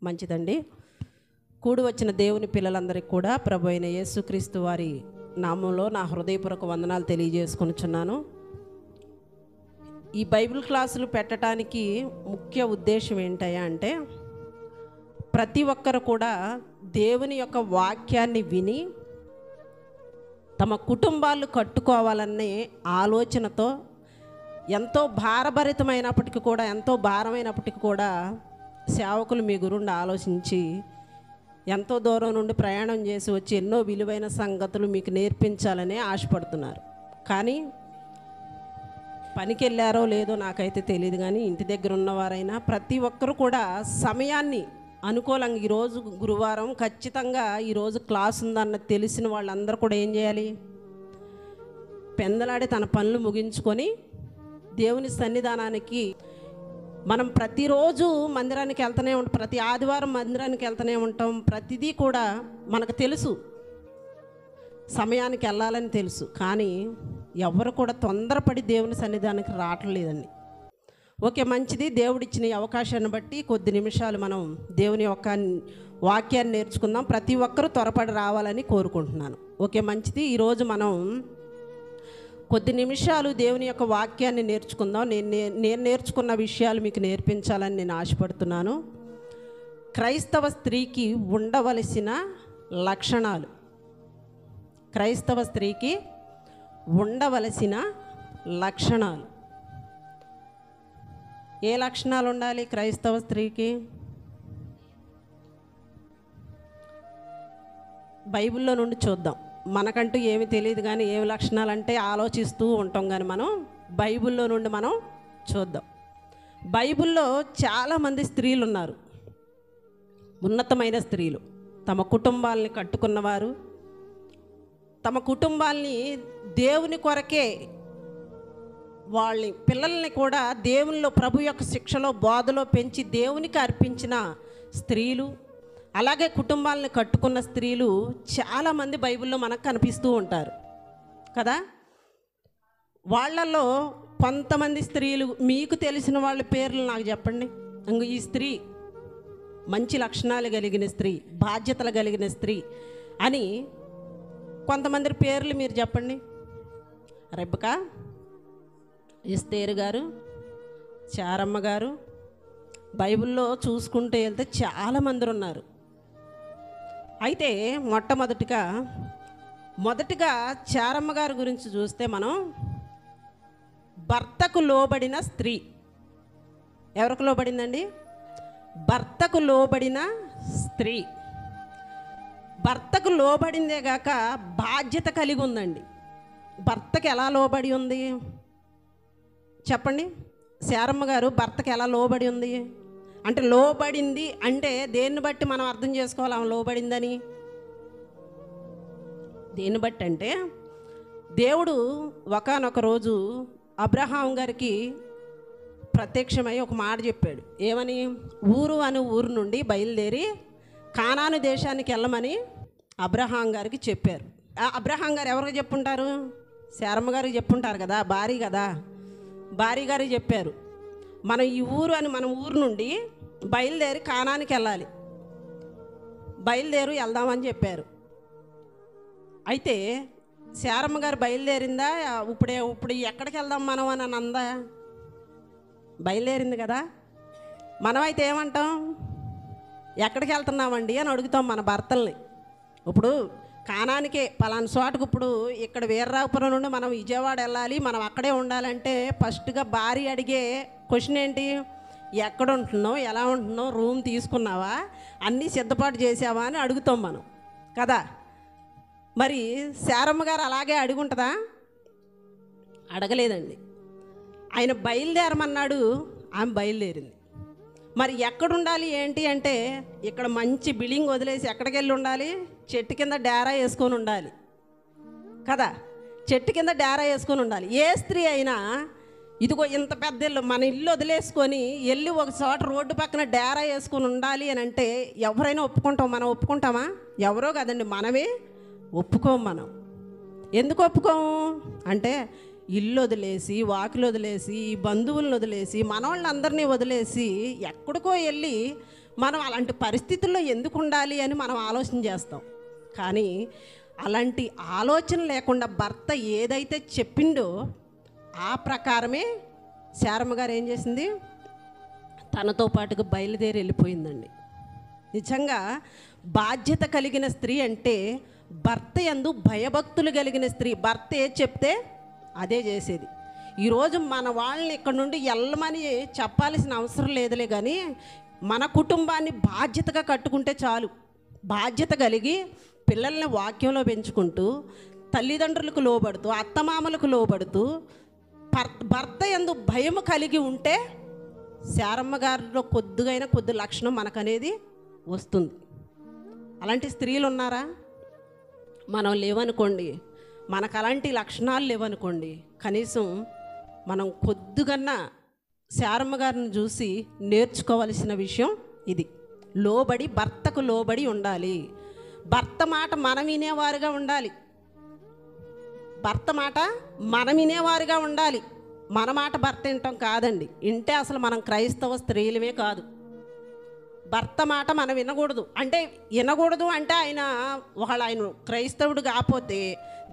మంచిదండి. కూడి వచ్చిన దేవుని పిల్లలందరికీ కూడా ప్రభు అయిన యేసుక్రీస్తు వారి నామంలో నా హృదయపూర్వక వందనాలు తెలియజేసుకొనుచున్నాను. ఈ బైబిల్ క్లాసులు పెట్టడానికి ముఖ్య ఉద్దేశం ఏంటయ్యా అంటే, ప్రతి ఒక్కరు కూడా దేవుని యొక్క వాక్యాన్ని విని తమ కుటుంబాలు కట్టుకోవాలనే ఆలోచనతో ఎంతో భారభరితమైనప్పటికీ కూడా, ఎంతో భారమైనప్పటికీ కూడా సేవకులు మీ గురుండి ఆలోచించి ఎంతో దూరం నుండి ప్రయాణం చేసి వచ్చి ఎన్నో విలువైన సంగతులు మీకు నేర్పించాలని ఆశపడుతున్నారు. కానీ పనికి వెళ్ళారో లేదో నాకైతే తెలియదు, కానీ ఇంటి దగ్గర ఉన్నవారైనా ప్రతి ఒక్కరు కూడా సమయాన్ని అనుకూలంగా ఈరోజు గురువారం ఖచ్చితంగా ఈరోజు క్లాస్ ఉందన్న తెలిసిన వాళ్ళందరూ కూడా ఏం చేయాలి? పెందలాడి తన పనులు ముగించుకొని దేవుని సన్నిధానానికి మనం ప్రతిరోజు మందిరానికి వెళ్తూనే ఉంటాం, ప్రతి ఆదివారం మందిరానికి వెళ్తూనే ఉంటాం. ప్రతిదీ కూడా మనకు తెలుసు, సమయానికి వెళ్ళాలని తెలుసు, కానీ ఎవరు కూడా తొందరపడి దేవుని సన్నిధానానికి రావట్లేదండి. ఓకే, మంచిది. దేవుడిచ్చిన ఈ అవకాశాన్ని బట్టి కొద్ది నిమిషాలు మనం దేవుని యొక్క వాక్యాన్ని నేర్చుకుందాం. ప్రతి ఒక్కరూ త్వరపడి రావాలని కోరుకుంటున్నాను. ఓకే, మంచిది. ఈరోజు మనం కొద్ది నిమిషాలు దేవుని యొక్క వాక్యాన్ని నేర్చుకుందాం. నేను నేర్చుకున్న విషయాలు మీకు నేర్పించాలని నేను ఆశపడుతున్నాను. క్రైస్తవ స్త్రీకి ఉండవలసిన లక్షణాలు, క్రైస్తవ స్త్రీకి ఉండవలసిన లక్షణాలు. ఏ లక్షణాలు ఉండాలి క్రైస్తవ స్త్రీకి? బైబిల్లో నుండి చూద్దాం. మనకంటూ ఏమి తెలియదు, కానీ ఏమి లక్షణాలు అంటే ఆలోచిస్తూ ఉంటాం, కానీ మనం బైబిల్లో నుండి మనం చూద్దాం. బైబిల్లో చాలామంది స్త్రీలు ఉన్నారు, ఉన్నతమైన స్త్రీలు, తమ కుటుంబాలని కట్టుకున్నవారు, తమ కుటుంబాలని దేవుని కొరకే, వాళ్ళ పిల్లల్ని కూడా దేవునిలో ప్రభు యొక్క శిక్షలో బోధలో పెంచి దేవునికి అర్పించిన స్త్రీలు, అలాగే కుటుంబాలను కట్టుకున్న స్త్రీలు చాలామంది బైబిల్లో మనకు కనిపిస్తూ ఉంటారు కదా. వాళ్ళల్లో కొంతమంది స్త్రీలు, మీకు తెలిసిన వాళ్ళ పేర్లు నాకు చెప్పండి. ఈ స్త్రీ మంచి లక్షణాలు కలిగిన స్త్రీ, బాధ్యతలు కలిగిన స్త్రీ అని కొంతమంది పేర్లు మీరు చెప్పండి. రెబెకా, ఎస్తేరు గారు, చారమ్మ గారు, బైబిల్లో చూసుకుంటూ వెళ్తే చాలామంది ఉన్నారు. అయితే మొదటిగా చారమ్మ గారి గురించి చూస్తే మనం భర్తకు లోబడిన స్త్రీ. ఎవరికి లోబడిందండి? భర్తకు లోబడిన స్త్రీ. భర్తకు లోబడిందే గాక బాధ్యత కలిగి ఉందండి. భర్తకి ఎలా లోబడి ఉంది చెప్పండి? శారమ్మ గారు భర్తకి ఎలా లోబడి ఉంది అంటే, లోబడింది అంటే దేన్ని బట్టి మనం అర్థం చేసుకోవాలి ఆమె లోబడిందని? దేన్ని బట్టి అంటే, దేవుడు ఒకానొక రోజు అబ్రహాం గారికి ప్రత్యక్షమై ఒక మాట చెప్పాడు. ఏమని? ఊరు అనే ఊరు నుండి బయలుదేరి కానాను దేశానికి వెళ్ళమని అబ్రహాం గారికి చెప్పారు. అబ్రహాం గారు ఎవరికి చెప్పుంటారు? శారమ్మ గారికి చెప్పుంటారు కదా, భార్య కదా, భార్య గారికి చెప్పారు. మనం ఈ ఊరు అని, మన ఊరు నుండి బయలుదేరి కానానికి వెళ్ళాలి, వెళ్దామని చెప్పారు. అయితే శారమ్మ గారు బయలుదేరిందా? ఇప్పుడు ఎక్కడికి వెళ్దాం మనం అని అందా? బయలుదేరింది కదా. మనం అయితే ఏమంటాం? ఎక్కడికి వెళ్తున్నామండి అని అడుగుతాం మన భర్తల్ని. ఇప్పుడు కానానికే పలానా చోటకు, ఇప్పుడు ఇక్కడ వీర్రావుపురం నుండి మనం విజయవాడ వెళ్ళాలి, మనం అక్కడే ఉండాలంటే ఫస్ట్గా భార్య అడిగే క్వశ్చన్ ఏంటి? ఎక్కడ ఉంటున్నావు, ఎలా ఉంటున్నావు, రూమ్ తీసుకున్నావా, అన్నీ సిద్ధపాటు చేసావా అని అడుగుతాం మనం కదా. మరి శారమ్మ గారు అలాగే అడుగుంటుందా? అడగలేదండి. ఆయన బయలుదేరమన్నాడు, ఆమె బయలుదేరింది. మరి ఎక్కడ ఉండాలి ఏంటి అంటే, ఇక్కడ మంచి బిల్డింగ్ వదిలేసి ఎక్కడికి వెళ్ళి ఉండాలి? చెట్టు కింద డేరా వేసుకొని ఉండాలి కదా, చెట్టు కింద డేరా వేసుకొని ఉండాలి. ఏ స్త్రీ అయినా ఇదిగో ఇంత పెద్ద ఇల్లు, మన ఇల్లు వదిలేసుకొని వెళ్ళి ఒక చోట రోడ్డు పక్కన డేరా వేసుకొని ఉండాలి అని అంటే ఎవరైనా ఒప్పుకుంటాం? మనం ఒప్పుకుంటామా? ఎవరో కదండి, మనమే ఒప్పుకోము. మనం ఎందుకు ఒప్పుకోము అంటే, ఇల్లు వదిలేసి, వాకిలు వదిలేసి, బంధువులను వదిలేసి, మనవాళ్ళందరినీ వదిలేసి ఎక్కడికో వెళ్ళి మనం అలాంటి పరిస్థితుల్లో ఎందుకు ఉండాలి అని మనం ఆలోచన చేస్తాం. కానీ అలాంటి ఆలోచన లేకుండా భర్త ఏదైతే చెప్పిండో ఆ ప్రకారమే శారమ్మ గారు ఏం చేసింది, తనతో పాటుగా బయలుదేరి వెళ్ళిపోయిందండి. నిజంగా బాధ్యత కలిగిన స్త్రీ అంటే భర్త యందు భయభక్తులు కలిగిన స్త్రీ. భర్త ఏది చెప్తే అదే చేసేది. ఈరోజు మన వాళ్ళని ఇక్కడ నుండి వెళ్ళమని చెప్పాల్సిన అవసరం లేదులే, కానీ మన కుటుంబాన్ని బాధ్యతగా కట్టుకుంటే చాలు. బాధ్యత కలిగి పిల్లల్ని వాక్యంలో పెంచుకుంటూ, తల్లిదండ్రులకు లోబడుతూ, అత్తమామలకు లోబడుతూ, భర్త యందు భయము కలిగి ఉంటే శారమ్మ గారిలో కొద్ది లక్షణం మనకనేది వస్తుంది. అలాంటి స్త్రీలు ఉన్నారా? మనం లేవనుకోండి, మనకు అలాంటి లక్షణాలు లేవనుకోండి, కనీసం మనం కొద్దిగన్నా శారమ్మ గారిని చూసి నేర్చుకోవలసిన విషయం ఇది. లోబడి, భర్తకు లోబడి ఉండాలి. భర్త మాట మనం వినేవారుగా ఉండాలి. భర్త మాట మనం వినేవారుగా ఉండాలి. మన మాట భర్త వింటాం కాదండి. వింటే అసలు మనం క్రైస్తవ స్త్రీలమే కాదు. భర్త మాట మనం వినకూడదు. వినకూడదు అంటే ఆయన క్రైస్తవుడు కాకపోతే,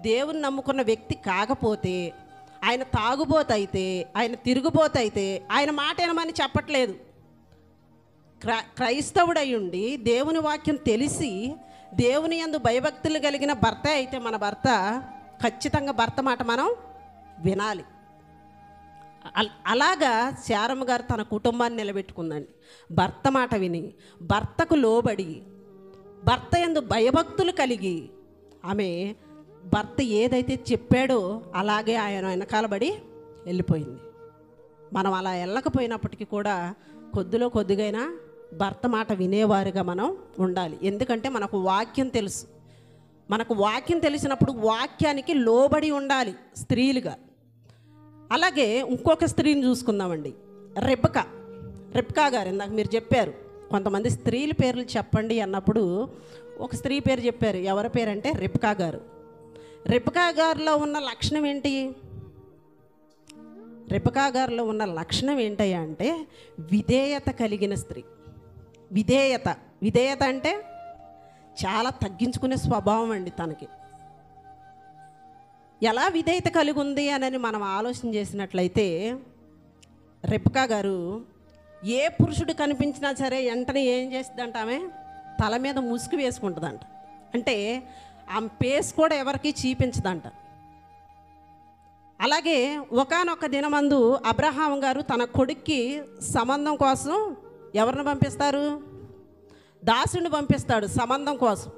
దేవుని నమ్ముకున్న వ్యక్తి కాకపోతే, ఆయన తాగుబోతైతే, ఆయన తిరుగుబోతైతే ఆయన మాట వినమని చెప్పట్లేదు. క్రైస్తవుడై ఉండి దేవుని వాక్యం తెలిసి దేవుని యందు భయభక్తులు కలిగిన భర్త అయితే మన భర్త, ఖచ్చితంగా భర్త మాట మనం వినాలి. అలాగా శారమ్మ గారు తన కుటుంబాన్ని నిలబెట్టుకుందండి. భర్త మాట విని, భర్తకు లోబడి, భర్త యందు భయభక్తులు కలిగి, ఆమె భర్త ఏదైతే చెప్పాడో అలాగే ఆయన వెనకాలబడి వెళ్ళిపోయింది. మనం అలా వెళ్ళకపోయినప్పటికీ కూడా కొద్దిగైనా భర్త మాట వినేవారుగా మనం ఉండాలి. ఎందుకంటే మనకు వాక్యం తెలుసు. మనకు వాక్యం తెలిసినప్పుడు వాక్యానికి లోబడి ఉండాలి స్త్రీలుగా. అలాగే ఇంకొక స్త్రీని చూసుకుందామండి, రెబ్కా గారు. ఇందాక మీరు చెప్పారు కొంతమంది స్త్రీల పేర్లు చెప్పండి అన్నప్పుడు ఒక స్త్రీ పేరు చెప్పారు. ఎవరి పేరు అంటే రెబ్కా గారు. రెబ్కా గారిలో ఉన్న లక్షణం ఏంటి? రెబ్కా గారిలో ఉన్న లక్షణం ఏంటయ్యా అంటే విధేయత కలిగిన స్త్రీ. విధేయత అంటే చాలా తగ్గించుకునే స్వభావం అండి తనకి. ఎలా విధేయత కలిగి ఉంది అని మనం ఆలోచన చేసినట్లయితే, రెబ్కా గారు ఏ పురుషుడు కనిపించినా సరే వెంటనే ఏం చేస్తుందంట, ఆమె తల మీద ముసుగు వేసుకుంటుందంట. అంటే ఆమె పేస్ కూడా ఎవరికి చూపించదంట. అలాగే ఒకానొక దినమందు అబ్రహాం గారు తన కొడుక్కి సంబంధం కోసం ఎవరిని పంపిస్తారు? దాసుడిని పంపిస్తాడు సంబంధం కోసం.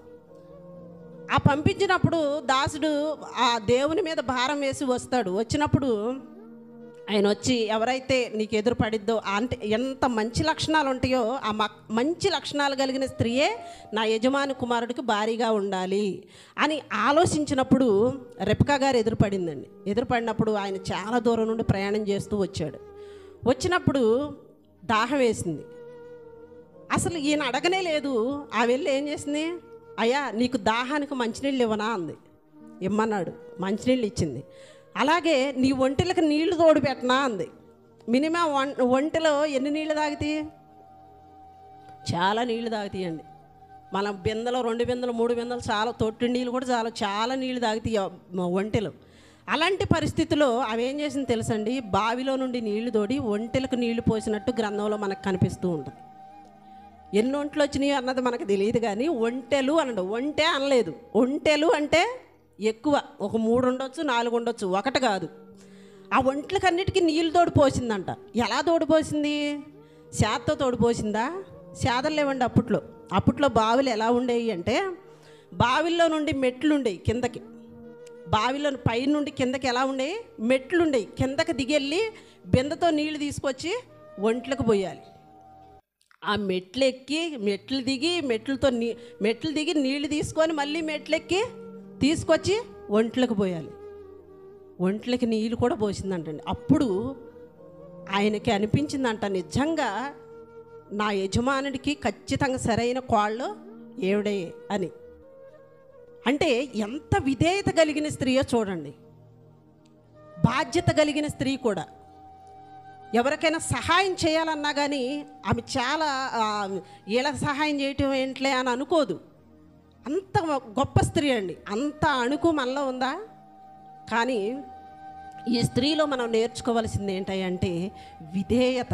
ఆ పంపించినప్పుడు దాసుడు ఆ దేవుని మీద భారం వేసి వస్తాడు. వచ్చినప్పుడు ఆయన వచ్చి ఎవరైతే నీకు ఎదురు పడిద్దో, అంటే ఎంత మంచి లక్షణాలు ఉంటాయో ఆ మంచి లక్షణాలు కలిగిన స్త్రీయే నా యజమాని కుమారుడికి భారీగా ఉండాలి అని ఆలోచించినప్పుడు రెబ్కా గారు ఎదురుపడిందండి. ఎదురుపడినప్పుడు ఆయన చాలా దూరం నుండి ప్రయాణం చేస్తూ వచ్చాడు. వచ్చినప్పుడు దాహం వేసింది. అసలు ఈయన అడగనే లేదు. ఆ వెళ్ళి ఏం చేసింది, అయ్యా నీకు దాహానికి మంచినీళ్ళు ఇవ్వనా అంది. ఇమ్మన్నాడు, మంచినీళ్ళు ఇచ్చింది. అలాగే నీ ఒంటిలకు నీళ్లు తోడు పెట్టనా అంది. మినిమం ఒంటిలో ఎన్ని నీళ్ళు తాగుతాయి? చాలా నీళ్లు తాగుతాయండి. మనం బిందెలో 2 బిందెలు 3 బిందెలు చాలా, తొట్టి నీళ్ళు కూడా చాలా నీళ్ళు తాగుతాయి ఒంటిలో. అలాంటి పరిస్థితిలో అవి ఏం చేసింది తెలుసండి, బావిలో నుండి నీళ్లు తోడి ఒంటెలకు నీళ్లు పోసినట్టు గ్రంథంలో మనకు కనిపిస్తూ ఉంటుంది. ఎన్ని ఒంటెలు వచ్చినాయి అన్నది మనకు తెలియదు, కానీ ఒంటెలు అనడు. ఒంటె అనలేదు. ఒంటెలు అంటే ఎక్కువ, ఒక 3 ఉండొచ్చు 4 ఉండొచ్చు, ఒకటి కాదు. ఆ ఒంట్లకన్నిటికీ నీళ్ళు తోడు పోసిందంట. ఎలా తోడు పోసింది? శాతతో తోడు పోసిందా? శాదలు లేవండి అప్పట్లో బావిలు ఎలా ఉండేవి అంటే, బావిల్లో నుండి మెట్లు ఉండేవి కిందకి. బావిలో పై నుండి కిందకి ఎలా ఉండేవి? మెట్లు ఉండేవి. కిందకి దిగెళ్ళి బిందెతో నీళ్లు తీసుకొచ్చి ఒంట్లకు పోయాలి. ఆ మెట్లు ఎక్కి మెట్లు దిగి నీళ్లు తీసుకొని మళ్ళీ మెట్లెక్కి తీసుకొచ్చి ఒంట్లకు పోయాలి. ఒంట్లకి నీళ్ళు కూడా పోసిందంటండి. అప్పుడు ఆయనకి అనిపించిందంట, నిజంగా నా యజమానుడికి ఖచ్చితంగా సరైన కోళ్ళు ఏవిడే అని. అంటే ఎంత విధేయత కలిగిన స్త్రీయో చూడండి. బాధ్యత కలిగిన స్త్రీ కూడా. ఎవరికైనా సహాయం చేయాలన్నా కానీ ఆమె చాలా వీళ్ళకి సహాయం చేయటం ఏంట్లే అని అనుకోదు. అంత గొప్ప స్త్రీ అండి. అంత అణుకు మనలో ఉందా? కానీ ఈ స్త్రీలో మనం నేర్చుకోవాల్సింది ఏంటంటే విధేయత.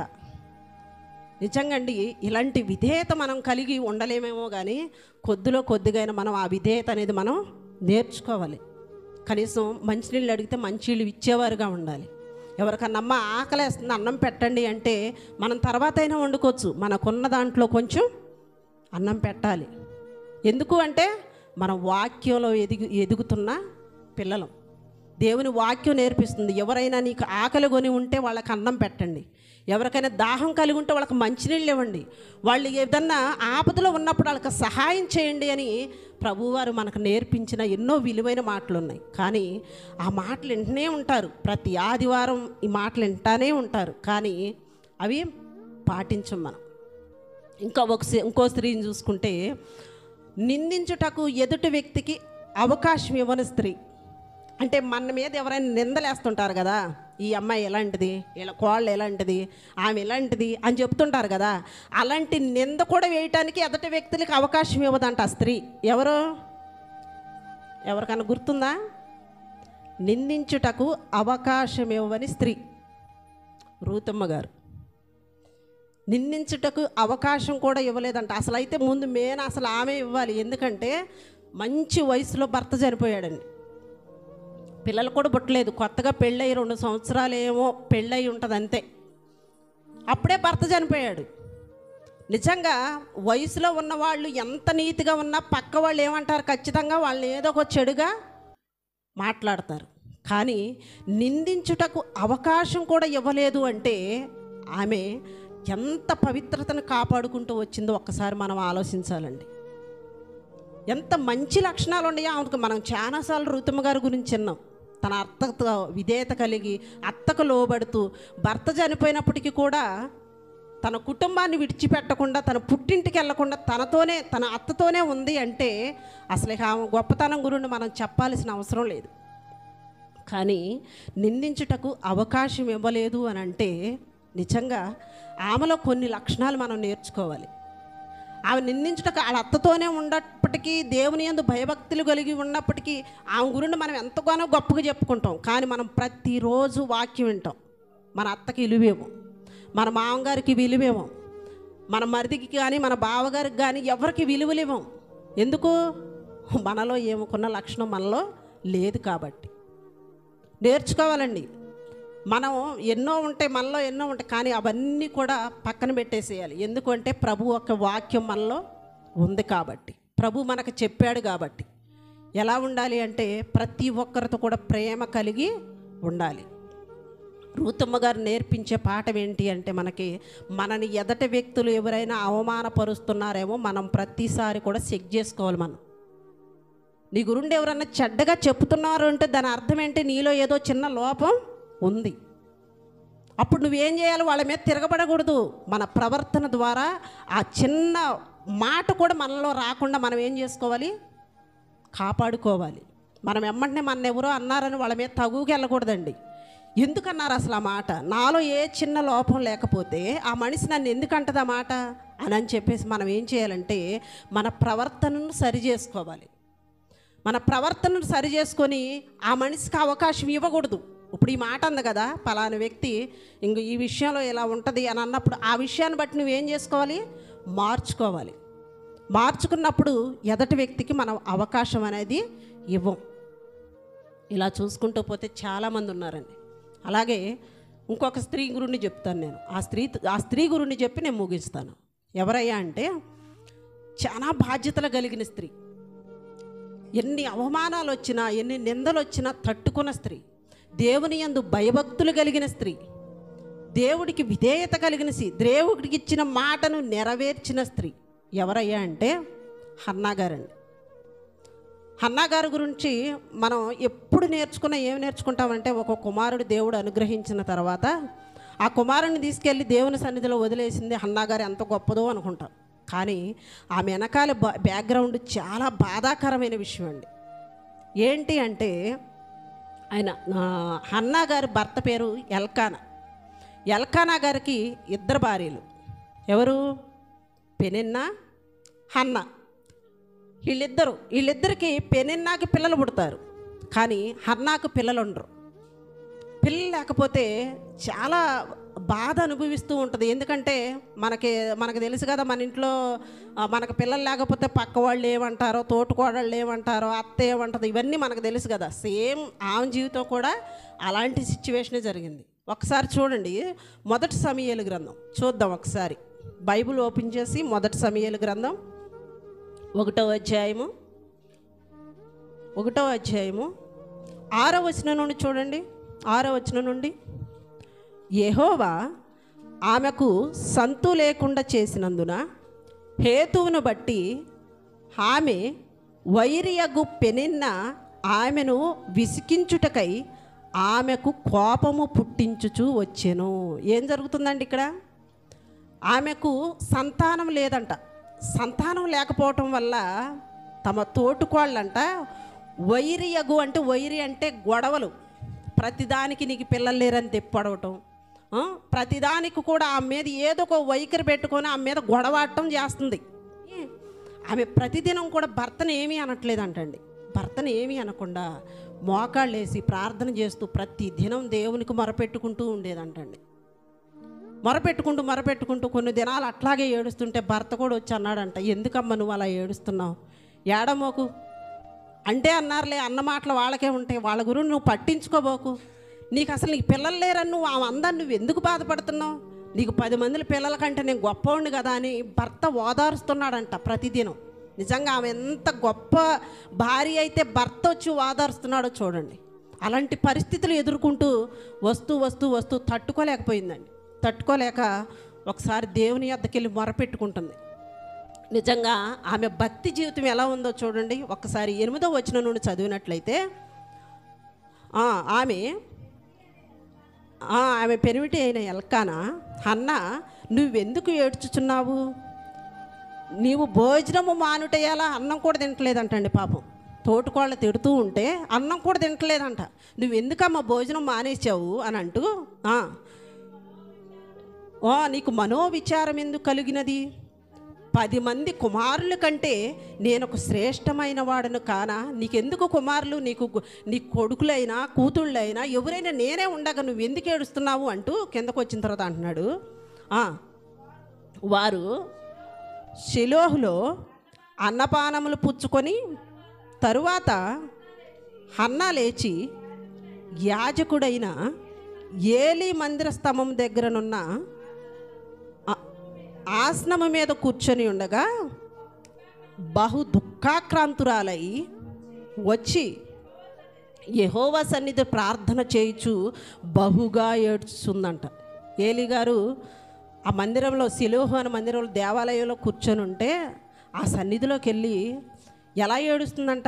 నిజంగా అండి, ఇలాంటి విధేయత మనం కలిగి ఉండలేమేమో కానీ కొద్దిగా మనం ఆ విధేయత అనేది మనం నేర్చుకోవాలి. కనీసం మంచినీళ్ళు అడిగితే మంచినీళ్ళు ఇచ్చేవారుగా ఉండాలి. ఎవరికన్నా అమ్మ ఆకలేస్తుంది అన్నం పెట్టండి అంటే మనం తర్వాత అయినా వండుకోవచ్చు, మనకున్న దాంట్లో కొంచెం అన్నం పెట్టాలి. ఎందుకు అంటే మనం వాక్యంలో ఎదుగుతున్న పిల్లలం. దేవుని వాక్యం నేర్పిస్తుంది, ఎవరైనా నీకు ఆకలి కొని ఉంటే వాళ్ళకి అన్నం పెట్టండి, ఎవరికైనా దాహం కలిగి ఉంటే వాళ్ళకి మంచినీళ్ళు ఇవ్వండి, వాళ్ళు ఏదన్నా ఆపదలో ఉన్నప్పుడు వాళ్ళకి సహాయం చేయండి అని ప్రభువారు మనకు నేర్పించిన ఎన్నో విలువైన మాటలు ఉన్నాయి. కానీ ఆ మాటలు వింటూనే ఉంటారు, ప్రతి ఆదివారం ఈ మాటలు వింటానే ఉంటారు, కానీ అవి పాటించం మనం. ఇంకో స్త్రీని చూసుకుంటే నిందించుటకు ఎదుటి వ్యక్తికి అవకాశం ఇవ్వని స్త్రీ. అంటే మన మీద ఎవరైనా నిందలేస్తుంటారు కదా, ఈ అమ్మాయి ఎలాంటిది, వీళ్ళ కోళ్ళు ఎలాంటిది, ఆమె ఎలాంటిది అని చెప్తుంటారు కదా, అలాంటి నింద కూడా వేయటానికి ఎదుటి వ్యక్తులకి అవకాశం ఇవ్వదంట ఆ స్త్రీ. ఎవరికన్నా గుర్తుందా? నిందించుటకు అవకాశం ఇవ్వని స్త్రీ రూతమ్మ గారు. నిందించుటకు అవకాశం కూడా ఇవ్వలేదంట. అసలు అయితే ముందు అసలు ఆమె ఇవ్వాలి. ఎందుకంటే మంచి వయసులో భర్త చనిపోయాడండి, పిల్లలు కూడా పుట్టలేదు, కొత్తగా పెళ్ళయి 2 సంవత్సరాలు ఏమో పెళ్ళయి ఉంటుంది అంతే, అప్పుడే భర్త చనిపోయాడు. నిజంగా వయసులో ఉన్నవాళ్ళు ఎంత నీతిగా ఉన్నా పక్క వాళ్ళు ఏమంటారు, ఖచ్చితంగా వాళ్ళని ఏదో ఒక చెడుగా మాట్లాడతారు. కానీ నిందించుటకు అవకాశం కూడా ఇవ్వలేదు అంటే ఆమె ఎంత పవిత్రతను కాపాడుకుంటూ వచ్చిందో ఒక్కసారి మనం ఆలోచించాలండి. ఎంత మంచి లక్షణాలు ఉన్నాయో ఆమెకు. మనం చాలాసార్లు రూతమ్మ గారి గురించి విన్నాం. తన అత్తతో విధేయత కలిగి అత్తకు లోబడుతూ భర్త చనిపోయినప్పటికీ కూడా తన కుటుంబాన్ని విడిచిపెట్టకుండా, తన పుట్టింటికి వెళ్లకుండా తన అత్తతోనే ఉంది అంటే అసలు ఆమె గొప్పతనం గురించి మనం చెప్పాల్సిన అవసరం లేదు. కానీ నిందించుటకు అవకాశం ఇవ్వలేదు అని అంటే నిజంగా ఆమెలో కొన్ని లక్షణాలు మనం నేర్చుకోవాలి. ఆమె నిందించుటకు వాళ్ళ అత్తతోనే ఉన్నప్పటికీ, దేవుని యందు భయభక్తులు కలిగి ఉన్నప్పటికీ ఆమె గురించి మనం ఎంతగానో గొప్పగా చెప్పుకుంటాం. కానీ మనం ప్రతిరోజు వాక్యం వింటాం. మన అత్తకి విలువేమో, మన మామగారికి విలువేమో, మన మరిదికి కానీ మన బావగారికి కానీ ఎవరికి విలువలేమో. ఎందుకు? మనలో ఏముకున్న లక్షణం మనలో లేదు కాబట్టి. నేర్చుకోవాలండి. మనం మనలో ఎన్నో ఉంటాయి, కానీ అవన్నీ కూడా పక్కన పెట్టేసేయాలి. ఎందుకంటే ప్రభు యొక్క వాక్యం మనలో ఉంది కాబట్టి, ప్రభు మనకు చెప్పాడు కాబట్టి. ఎలా ఉండాలి అంటే ప్రతి ఒక్కరితో కూడా ప్రేమ కలిగి ఉండాలి. రూతమ్మ గారు నేర్పించే పాఠం ఏంటి అంటే మనని ఎదటి వ్యక్తులు ఎవరైనా అవమానపరుస్తున్నారేమో మనం ప్రతిసారి కూడా చెక్ చేసుకోవాలి. నీ గురించి ఎవరన్నా చెడ్డగా చెప్తున్నారు అంటే దాని అర్థం ఏంటి, నీలో ఏదో చిన్న లోపం ఉంది. అప్పుడు నువ్వేం చేయాలి, వాళ్ళ మీద తిరగబడకూడదు. మన ప్రవర్తన ద్వారా ఆ చిన్న మాట కూడా మనలో రాకుండా మనం ఏం చేసుకోవాలి, కాపాడుకోవాలి. మనం ఎమ్మంటే మన ఎవరో అన్నారని వాళ్ళ మీద తగుకి వెళ్ళకూడదండి. ఎందుకన్నారు అసలు ఆ మాట, నాలో ఏ చిన్న లోపం లేకపోతే ఆ మనిషి నన్ను ఎందుకు అంటది ఆ మాట అని చెప్పేసి మనం ఏం చేయాలంటే మన ప్రవర్తనను సరి చేసుకోవాలి. మన ప్రవర్తనను సరి చేసుకొని ఆ మనిషికి అవకాశం ఇవ్వకూడదు. ఇప్పుడు ఈ మాట అంది కదా, పలానా వ్యక్తి ఈ విషయంలో ఇలా ఉంటుంది అని అన్నప్పుడు ఆ విషయాన్ని బట్టి నువ్వేం చేసుకోవాలి, మార్చుకోవాలి. మార్చుకున్నప్పుడు ఎదటి వ్యక్తికి మనం అవకాశం అనేది ఇవ్వం. ఇలా చూసుకుంటూ పోతే చాలామంది ఉన్నారండి. అలాగే ఇంకొక స్త్రీ గురించి చెప్తాను నేను. ఆ స్త్రీ గురించి చెప్పి నేను ముగిస్తాను. ఎవరయ్యా అంటే చాలా బాధ్యతలు కలిగిన స్త్రీ. ఎన్ని అవమానాలు వచ్చినా, ఎన్ని నిందలు వచ్చినా తట్టుకున్న స్త్రీ, దేవుని యందు భయభక్తులు కలిగిన స్త్రీ, దేవుడికి విధేయత కలిగిన స్త్రీ, దేవుడికి ఇచ్చిన మాటను నెరవేర్చిన స్త్రీ ఎవరయ్యా అంటే హన్నా గారండి. హన్నా గారి గురించి మనం ఎప్పుడు ఏమి నేర్చుకుంటామంటే ఒక కుమారుడు దేవుడు అనుగ్రహించిన తర్వాత ఆ కుమారుడిని తీసుకెళ్ళి దేవుని సన్నిధిలో వదిలేసింది హన్నా గారు ఎంత గొప్పదో అనుకుంటాం. కానీ ఆమె వెనకాల బ్యాక్గ్రౌండ్ చాలా బాధాకరమైన విషయం అండి. ఏంటి అంటే హన్నా గారి భర్త పేరు ఎల్కానా. ఎల్కానా గారికి ఇద్దరు భార్యలు. ఎవరు? Peninnah, Hannah. వీళ్ళిద్దరికి పెనిన్నాకి పిల్లలు పుడతారు, కానీ హన్నాకు పిల్లలు ఉండరు. పిల్లలు లేకపోతే చాలా బాధ అనుభవిస్తూ ఉంటుంది. ఎందుకంటే మనకు తెలుసు కదా, మన ఇంట్లో మనకు పిల్లలు లేకపోతే పక్క వాళ్ళు ఏమంటారో, తోటికోడళ్ళు ఏమంటారో, అత్త ఏమంటారో, ఇవన్నీ మనకు తెలుసు కదా. సేమ్ ఆమె జీవితం కూడా అలాంటి సిచ్యువేషనే జరిగింది. ఒకసారి చూడండి, మొదటి సమూయేలు గ్రంథం చూద్దాం ఒకసారి. బైబిల్ ఓపెన్ చేసి మొదటి సమూయేలు గ్రంథం 1వ అధ్యాయము 6వ వచనం నుండి చూడండి. 6వ వచనం నుండి, యెహోవా ఆమెకు సంతు లేకుండా చేసినందున హేతువును బట్టి ఆమె వైరియగు పెనిన్న ఆమెను విసికించుటకై ఆమెకు కోపము పుట్టించుచు వచ్చెను. ఏం జరుగుతుందండి ఇక్కడ? ఆమెకు సంతానం లేదంట. సంతానం లేకపోవటం వల్ల తమ తోటుకోళ్ళంట వైరియగు అంటే, వైరి అంటే గొడవలు. ప్రతిదానికి నీకు పిల్లలు లేరని తెప్పడవటం, ప్రతిదానికి కూడా ఆమె మీద ఏదో ఒక వైఖరి పెట్టుకొని ఆమె మీద గొడవాడటం చేస్తుంది. ఆమె ప్రతిదినం కూడా భర్తను ఏమీ అనట్లేదంటండి. భర్తను ఏమీ అనకుండా మోకాళ్ళు వేసి ప్రార్థన చేస్తూ ప్రతి దినం దేవునికి మొరపెట్టుకుంటూ ఉండేదంటండి. మొరపెట్టుకుంటూ కొన్ని దినాలు అట్లాగే ఏడుస్తుంటే భర్త కూడా వచ్చి అన్నాడంట, ఎందుకమ్మా నువ్వు అలా ఏడుస్తున్నావు, ఏడమోకు అంటే అన్నారులే, అన్న మాటలు వాళ్ళకే ఉంటాయి, వాళ్ళ గురించి నువ్వు పట్టించుకోబోకు, నీకు అసలు నీకు పిల్లలు లేరని నువ్వు అందరిని నువ్వు ఎందుకు బాధపడుతున్నావు, నీకు 10 మంది పిల్లల కంటే నేను గొప్పవాడిని కదా అని భర్త ఓదారుస్తున్నాడంట ప్రతిదినం. నిజంగా ఆమె ఎంత గొప్ప భార్య అయితే భర్త వచ్చి ఓదారుస్తున్నాడో చూడండి. అలాంటి పరిస్థితులు ఎదుర్కొంటూ వస్తూ తట్టుకోలేకపోయిందండి. తట్టుకోలేక ఒకసారి దేవుని యొద్దకు వెళ్ళి మొరపెట్టుకుంటుంది. నిజంగా ఆమె భక్తి జీవితం ఎలా ఉందో చూడండి. ఒకసారి 8వ వచనం నుండి చదివినట్లయితే, ఆమె పెనిమిటి అయిన ఎల్కానా, హన్నా నువ్వెందుకు ఏడ్చుచున్నావు, నీవు భోజనము మానుటేయాలా, అన్నం కూడా తింటలేదంటండి పాపం. తోటికోళ్ళ తిడుతూ ఉంటే అన్నం కూడా తింటలేదంట. నువ్వెందుకమ్మా భోజనం మానేసావు అని అంటూ, నీకు మనోవిచారం ఎందుకు కలిగినది, 10 మంది కుమారుల కంటే నేను ఒక శ్రేష్టమైన వాడను కానా, నీకెందుకు కుమారులు, నీ కొడుకులైనా కూతుళ్ళైనా ఎవరైనా నేనే ఉండగా నువ్వు ఎందుకు ఏడుస్తున్నావు అంటూ కిందకు వచ్చిన తర్వాత అంటున్నాడు. వారు షిలోహులో అన్నపానములు పుచ్చుకొని తరువాత హన్నా లేచి యాజకుడైన ఏలీ మందిర స్తంభం దగ్గరనున్న ఆసనము మీద కూర్చొని ఉండగా బహు దుఃఖాక్రాంతురాలై వచ్చి యెహోవా సన్నిధి ప్రార్థన చేయుచు బహుగా ఏడ్చుందంట. ఏలీ గారు ఆ మందిరంలో, షిలోహు అనే మందిరంలో, దేవాలయంలో కూర్చొని ఉంటే ఆ సన్నిధిలోకి వెళ్ళి ఎలా ఏడుస్తుందంట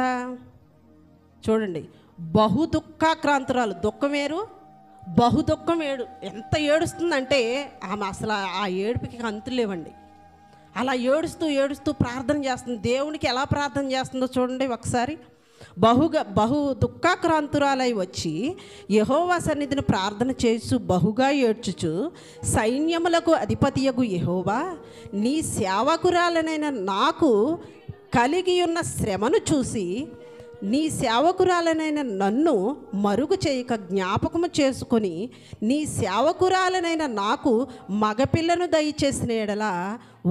చూడండి. బహు దుఃఖాక్రాంతురాలు, దుఃఖం వేరు, బహు దుఃఖం ఎంత ఏడుస్తుందంటే ఆమె అసలు ఆ ఏడుపుకి అంతులు లేవండి. అలా ఏడుస్తూ ప్రార్థన చేస్తుంది. దేవునికి ఎలా ప్రార్థన చేస్తుందో చూడండి ఒకసారి. బహు దుఃఖాక్రాంతురాలై వచ్చి యెహోవా సన్నిధిని ప్రార్థన చేస్తూ బహుగా ఏడ్చుచు, సైన్యములకు అధిపతియగు యెహోవా, నీ సేవకురాలనైన నాకు కలిగి ఉన్న శ్రమను చూసి నీ సేవకురాలనైన నన్ను మరుగు చేయక జ్ఞాపకము చేసుకొని నీ సేవకురాలనైన నాకు మగపిల్లను దయచేసిన ఎడల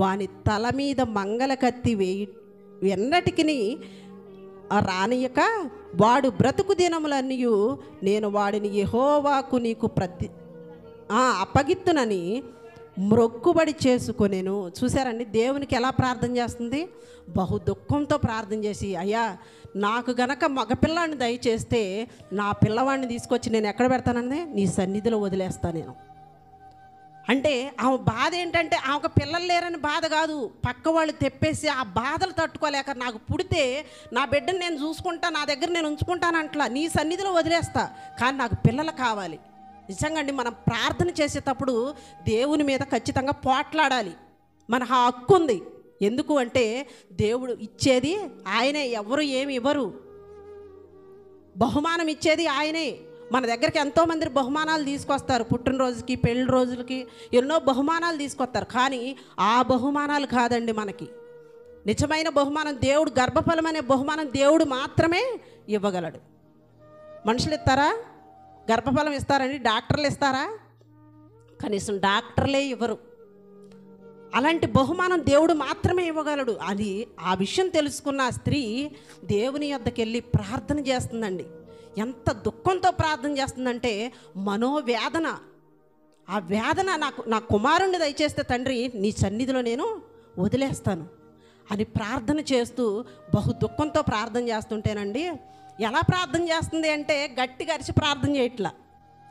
వాని తల మీద మంగళ కత్తి ఎన్నటికి రానియక వాడు బ్రతుకు దినములన్నీ నేను వాడిని యెహోవాకు నీకు అప్పగిత్తునని మ్రొక్కుబడి చేసుకొనేను. చూసారండి దేవునికి ఎలా ప్రార్థన చేస్తుంది? బహు దుఃఖంతో ప్రార్థన చేసి, అయ్యా నాకు గనక మగపిల్లాన్ని దయచేస్తే నా పిల్లవాడిని తీసుకొచ్చి నేను ఎక్కడ పెడతానండి, నీ సన్నిధిలో వదిలేస్తాను నేను. అంటే ఆమె బాధ ఏంటంటే ఆమెకు పిల్లలు లేరని బాధ కాదు, పక్క వాళ్ళు తెప్పేసి ఆ బాధలు తట్టుకోలేక నాకు పుడితే నా బిడ్డను నేను చూసుకుంటా, నా దగ్గర నేను ఉంచుకుంటాను అంట్లా, నీ సన్నిధిలో వదిలేస్తా, కానీ నాకు పిల్లలు కావాలి. నిజంగా అండి, మనం ప్రార్థన చేసేటప్పుడు దేవుని మీద ఖచ్చితంగా పోట్లాడాలి. మన హక్కు ఉంది. ఎందుకు అంటే దేవుడు ఇచ్చేది ఆయనే, ఎవరు ఏమి ఇవ్వరు. బహుమానం ఇచ్చేది ఆయనే, మన దగ్గరికి ఎంతోమంది బహుమానాలు తీసుకొస్తారు, పుట్టినరోజుకి పెళ్లి రోజులకి ఎన్నో బహుమానాలు తీసుకొస్తారు. కానీ ఆ బహుమానాలు కాదండి మనకి నిజమైన బహుమానం. దేవుడు గర్భఫలం అనే బహుమానం దేవుడు మాత్రమే ఇవ్వగలడు. మనుషులు ఇస్తారా? గర్భఫలం ఇస్తారండి? డాక్టర్లు ఇస్తారా? కనీసం డాక్టర్లే ఇవ్వరు. అలాంటి బహుమానం దేవుడు మాత్రమే ఇవ్వగలడు. అది ఆ విషయం తెలుసుకున్న ఆ స్త్రీ దేవుని యొద్దకు వెళ్ళి ప్రార్థన చేస్తుందండి. ఎంత దుఃఖంతో ప్రార్థన చేస్తుందంటే, మనోవేదన, ఆ వేదన, నా కుమారుణ్ణి దయచేస్తే తండ్రి నీ సన్నిధిలో నేను వదిలేస్తాను అని ప్రార్థన చేస్తూ బహు దుఃఖంతో ప్రార్థన చేస్తుంటేనండి, ఎలా ప్రార్థన చేస్తుంది అంటే గట్టిగా అరిచి ప్రార్థన చేయట్లా.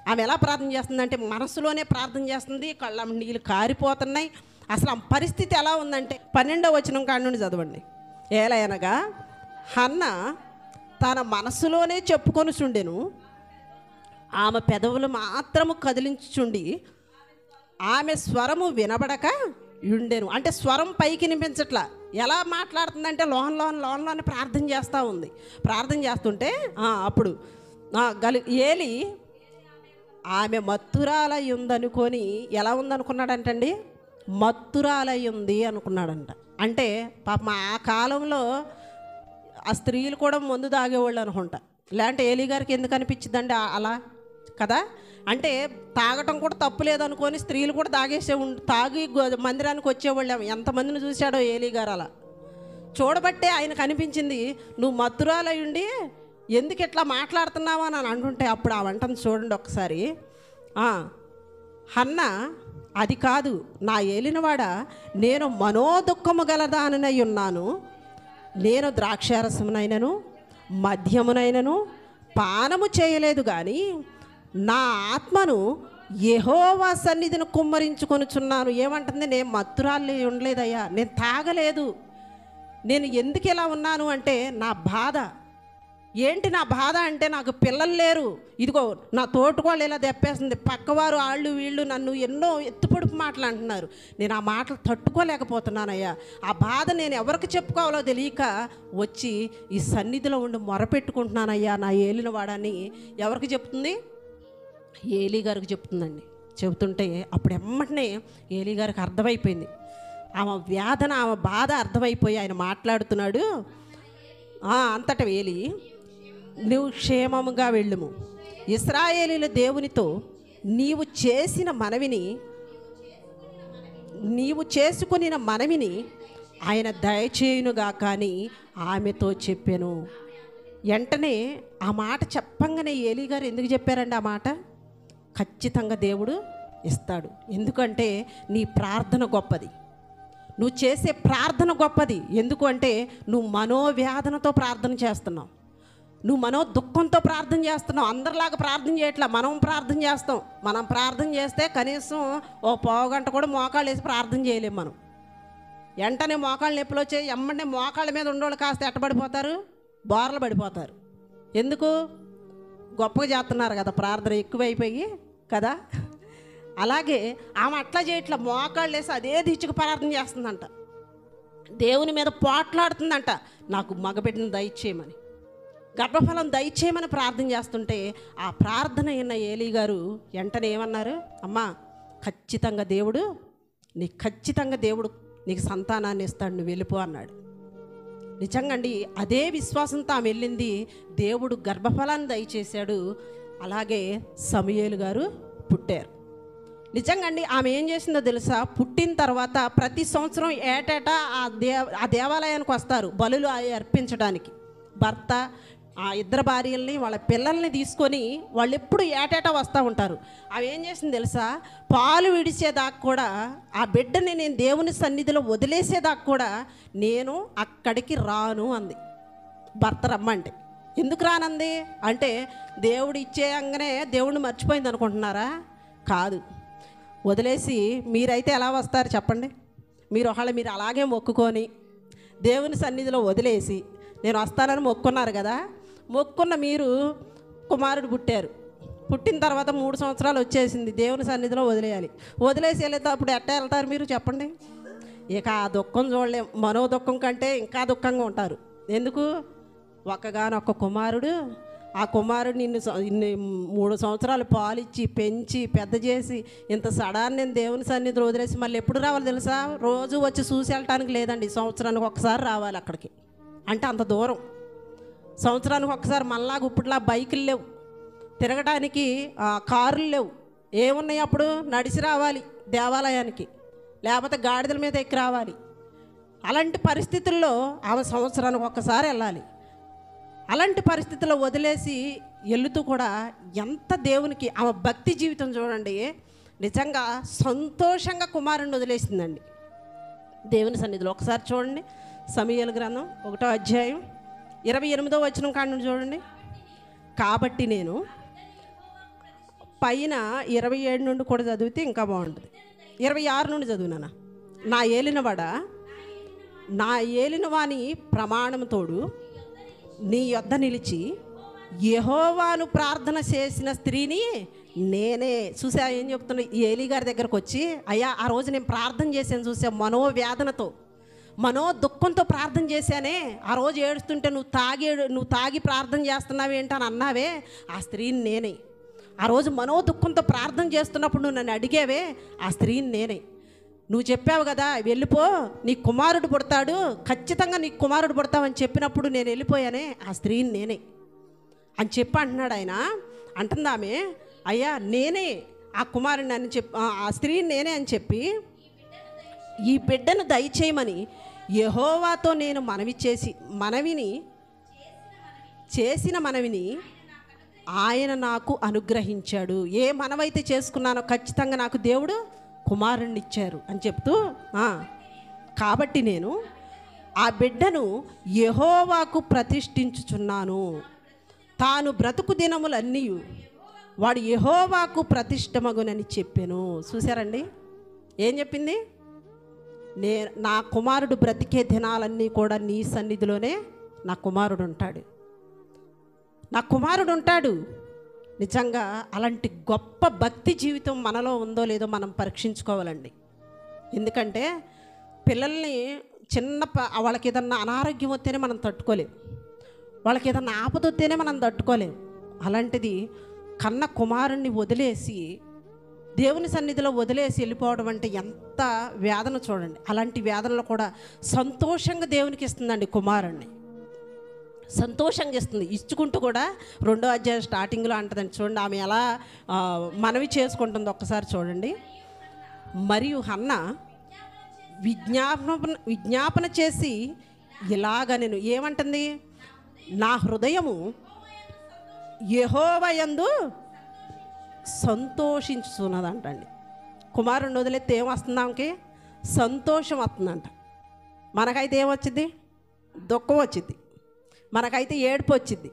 ఆమె ఎలా ప్రార్థన చేస్తుందంటే మనసులోనే ప్రార్థన చేస్తుంది. కళ్ళ నీళ్ళు కారిపోతున్నాయి. అసలు ఆ పరిస్థితి ఎలా ఉందంటే 12వ వచనం కాడ నుండి చదవండి. ఏలయనగా హన్న తన మనసులోనే చెప్పుకొని చుండెను, ఆమె పెదవులు మాత్రము కదిలించుచుండి ఆమె స్వరము వినబడక ఉండెను. అంటే స్వరం పైకి వినిపించట్లా. ఎలా మాట్లాడుతుందంటే లోన్లోని ప్రార్థన చేస్తూ ఉంది. ప్రార్థన చేస్తుంటే అప్పుడు ఏలి ఆమె మత్తురాలై ఉందనుకొని, ఎలా ఉందనుకున్నాడంటండి? మత్తురాలై ఉంది అనుకున్నాడంట. అంటే పాపం ఆ కాలంలో ఆ స్త్రీలు కూడా మందు తాగేవాళ్ళు అనుకుంటా. లేదంటే ఏలి గారికి ఎందుకు అనిపించిందండి అలా కదా? అంటే తాగటం కూడా తప్పు లేదనుకొని స్త్రీలు కూడా తాగి మందిరానికి వచ్చేవాళ్ళు. ఎంతమందిని చూశాడో ఏలి గారు. అలా చూడబట్టే ఆయనకు అనిపించింది, నువ్వు మత్తురాలై ఉండి ఎందుకు ఇట్లా మాట్లాడుతున్నావా అని అంటుంటే, అప్పుడు ఆ వంటను చూడండి ఒకసారి. హన్న, అది కాదు నా ఏలినవాడ, నేను మనోదుఖము గలదానై ఉన్నాను. నేను ద్రాక్షారసమునైనను మద్యమునైనను పానము చేయలేదు, కానీ నా ఆత్మను యెహోవా సన్నిధిని కుమ్మరించుకొనుచున్నాను. ఏమంటుంది? నేను మత్తురాలు ఉండలేదయ్యా, నేను తాగలేదు. నేను ఎందుకు ఇలా ఉన్నాను అంటే నా బాధ ఏంటి? నా బాధ అంటే నాకు పిల్లలు లేరు. ఇదిగో నా తోటకోళ్ళు ఇలా తెప్పేస్తుంది. పక్కవారు వాళ్ళు వీళ్ళు నన్ను ఎన్నో ఎత్తుపొడుపు మాటలు అంటున్నారు. నేను ఆ మాటలు తట్టుకోలేకపోతున్నానయ్యా. ఆ బాధ నేను ఎవరికి చెప్పుకోవాలో తెలియక వచ్చి ఈ సన్నిధిలో ఉండి మొరపెట్టుకుంటున్నానయ్యా నా ఏలిన వాడని. ఎవరికి చెప్తుంది? ఏలి గారికి చెప్తుందండి. చెబుతుంటే అప్పుడు ఎమ్మటనే ఏలి గారికి అర్థమైపోయింది. ఆమె వేదన, ఆమె బాధ అర్థమైపోయి ఆయన మాట్లాడుతున్నాడు. అంతట ఏలి, నువ్వు క్షేమముగా వెళ్ళుము, ఇశ్రాయేలీయుల దేవునితో నీవు చేసుకుని మనవిని ఆయన దయచేయునుగా కానీ ఆమెతో చెప్పాను. వెంటనే ఆ మాట చెప్పంగానే ఏలి గారు ఎందుకు చెప్పారండి ఆ మాట? ఖచ్చితంగా దేవుడు ఇస్తాడు. ఎందుకంటే నీ ప్రార్థన గొప్పది, నువ్వు చేసే ప్రార్థన గొప్పది. ఎందుకు అంటే నువ్వు మనోవేదనతో ప్రార్థన చేస్తున్నావు, నువ్వు మనో దుఃఖంతో ప్రార్థన చేస్తున్నావు. అందరిలాగా ప్రార్థన చేయట్లా, మనం ప్రార్థన చేస్తాం. మనం ప్రార్థన చేస్తే కనీసం ఓ పావుగంట కూడా మోకాళ్ళు వేసి ప్రార్థన చేయలేము. మనం వెంటనే మోకాళ్ళు నొప్పులు వచ్చాయి, ఎమ్మంటే మోకాళ్ళ మీద ఉండేవాళ్ళు కాస్త ఎట్టబడిపోతారు, బోర్లు పడిపోతారు. ఎందుకు? గొప్పగా చేస్తున్నారు కదా, ప్రార్థన ఎక్కువైపోయి కదా. అలాగే ఆమె అట్లా చేయట్లా, మోకాళ్ళు వేసి అదే దిచ్చుకు ప్రార్థన చేస్తుందంట. దేవుని మీద పోట్లాడుతుందంట, నాకు మగబిడ్డను దయచేయమని, గర్భఫలం దయచేయమని ప్రార్థన చేస్తుంటే ఆ ప్రార్థన అయిన ఏలి గారు వెంటనే ఏమన్నారు? అమ్మా, ఖచ్చితంగా దేవుడు నీకు సంతానాన్ని ఇస్తాడు, నువ్వు వెళ్ళిపో అన్నాడు. నిజంగా అండి, అదే విశ్వాసంతో ఆమె వెళ్ళింది. దేవుడు గర్భఫలాన్ని దయచేశాడు. అలాగే సమూయేలు గారు పుట్టారు. నిజంగా అండి, ఆమె ఏం చేసిందో తెలుసా? పుట్టిన తర్వాత ప్రతి సంవత్సరం ఏటేటా ఆ దేవాలయానికి వస్తారు బలులు అర్పించడానికి. భర్త ఆ ఇద్దరు భార్యల్ని వాళ్ళ పిల్లల్ని తీసుకొని వాళ్ళు ఎప్పుడు ఏటేటా వస్తూ ఉంటారు. అవి ఏం చేసింది తెలుసా? పాలు విడిచేదాకా కూడా, ఆ బిడ్డని నేను దేవుని సన్నిధిలో వదిలేసేదాకా కూడా నేను అక్కడికి రాను అంది. భర్త రమ్మంటే ఎందుకు రానంది అంటే, దేవుడు ఇచ్చేయంగానే దేవుడిని మర్చిపోయింది అనుకుంటున్నారా? కాదు. వదిలేసి మీరైతే ఎలా వస్తారు చెప్పండి? మీరు అలాగే మొక్కుకొని దేవుని సన్నిధిలో వదిలేసి నేను వస్తానని మొక్కున్నారు కదా. మొక్కున్న మీరు కుమారుడు పుట్టారు. పుట్టిన తర్వాత 3 సంవత్సరాలు వచ్చేసింది, దేవుని సన్నిధిలో వదిలేయాలి. వదిలేసి వెళ్తే ఎట్లా వెళ్తారు మీరు చెప్పండి? ఇక ఆ దుఃఖం చూడలేం. మనో దుఃఖం కంటే ఇంకా దుఃఖంగా ఉంటారు. ఎందుకు? ఒక్కగానొక్క కుమారుడు ఆ కుమారుడు ఇన్ని 3 సంవత్సరాలు పాలిచ్చి పెంచి పెద్ద చేసి ఇంత సడాన్ని నేను దేవుని సన్నిధిలో వదిలేసి మళ్ళీ ఎప్పుడు రావాలి తెలుసా? రోజు వచ్చి చూసి వెళ్ళటానికి లేదండి, సంవత్సరానికి ఒకసారి రావాలి అక్కడికి. అంటే అంత దూరం. సంవత్సరానికి ఒకసారి మళ్ళా ఇప్పట్లా బైకులు లేవు, తిరగడానికి కారులు లేవు, ఏమున్నాయి అప్పుడు? నడిచి రావాలి దేవాలయానికి, లేకపోతే గాడిదల మీద ఎక్కి రావాలి. అలాంటి పరిస్థితుల్లో ఆమె సంవత్సరానికి ఒక్కసారి వెళ్ళాలి. అలాంటి పరిస్థితుల్లో వదిలేసి వెళుతూ కూడా ఎంత దేవునికి ఆమె భక్తి జీవితం చూడండి, నిజంగా సంతోషంగా కుమారుని వదిలేసిందండి దేవుని సన్నిధిలో. ఒకసారి చూడండి సమూయేలు గ్రంథం 1వ అధ్యాయం 28వ వచనం కాడ నుండి చూడండి. కాబట్టి నేను పైన 27 నుండి కూడా చదివితే ఇంకా బాగుంటుంది. 26 నుండి చదివినానా? నా ఏలినవాని ప్రమాణంతోడు నీ యొద్ద నిలిచి యెహోవాను ప్రార్థన చేసిన స్త్రీని నేనే. చూసా ఏం చెప్తున్నా? ఏలీ గారి దగ్గరకు వచ్చి, అయ్యా ఆ రోజు నేను ప్రార్థన చేశాను చూసా, మనోవేదనతో దుఃఖంతో ప్రార్థన చేశానే, ఆ రోజు ఏడుస్తుంటే నువ్వు తాగి ప్రార్థన చేస్తున్నావేంటి అని అన్నావే, ఆ స్త్రీని నేనే. ఆ రోజు దుఃఖంతో ప్రార్థన చేస్తున్నప్పుడు నువ్వు నన్ను అడిగేవే, ఆ స్త్రీని నేనే. నువ్వు చెప్పావు కదా వెళ్ళిపో, నీ కుమారుడు పుడతాడు, ఖచ్చితంగా నీ కుమారుడు పుడతావని చెప్పినప్పుడు నేను వెళ్ళిపోయానే, ఆ స్త్రీని నేనే అని చెప్పి అంటున్నాడు ఆయన. అంటుందామె, అయ్యా నేనే ఆ కుమారుడిని అని ఆ స్త్రీని నేనే అని చెప్పి, ఈ బిడ్డను దయచేయమని యెహోవాతో నేను చేసిన మనవిని ఆయన నాకు అనుగ్రహించాడు. ఏ మనవైతే చేసుకున్నానో ఖచ్చితంగా నాకు దేవుడు కుమారుణ్ణి ఇచ్చారు అని చెప్తూ, కాబట్టి నేను ఆ బిడ్డను యెహోవాకు ప్రతిష్ఠించుచున్నాను, తాను బ్రతుకు దినములన్నీ వాడు యెహోవాకు ప్రతిష్టమగునని చెప్పాను. చూసారండి ఏం చెప్పింది? నా కుమారుడు బ్రతికే దినాలన్నీ కూడా నీ సన్నిధిలోనే నా కుమారుడు ఉంటాడు. నిజంగా అలాంటి గొప్ప భక్తి జీవితం మనలో ఉందో లేదో మనం పరీక్షించుకోవాలండి. ఎందుకంటే పిల్లల్ని వాళ్ళకి ఏదన్నా అనారోగ్యం వస్తేనే మనం తట్టుకోలేం, వాళ్ళకి ఏదన్నా ఆపద వస్తేనే మనం తట్టుకోలేం. అలాంటిది కన్న కుమారుణ్ణి వదిలేసి దేవుని సన్నిధిలో వదిలేసి వెళ్ళిపోవడం అంటే ఎంత వేదన చూడండి. అలాంటి వేదనలో కూడా సంతోషంగా దేవునికి ఇస్తుందండి కుమారుణ్ణి, సంతోషంగా ఇస్తుంది. ఇచ్చుకుంటూ కూడా 2వ అధ్యాయం స్టార్టింగ్లో అంటుందండి చూడండి, ఆమె ఎలా మనవి చేసుకుంటుందో ఒక్కసారి చూడండి. మరియు హన్న విజ్ఞాపన చేసి ఇలాగ నేను ఏమంటుంది, నా హృదయము యెహోవా యందు సంతోషించుతున్నదంటండి. కుమారుని వదిలేస్తే ఏమొస్తుంది? ఆమెకి సంతోషం వస్తుందంట. మనకైతే ఏమొచ్చింది? దుఃఖం వచ్చింది, మనకైతే ఏడుపు వచ్చింది,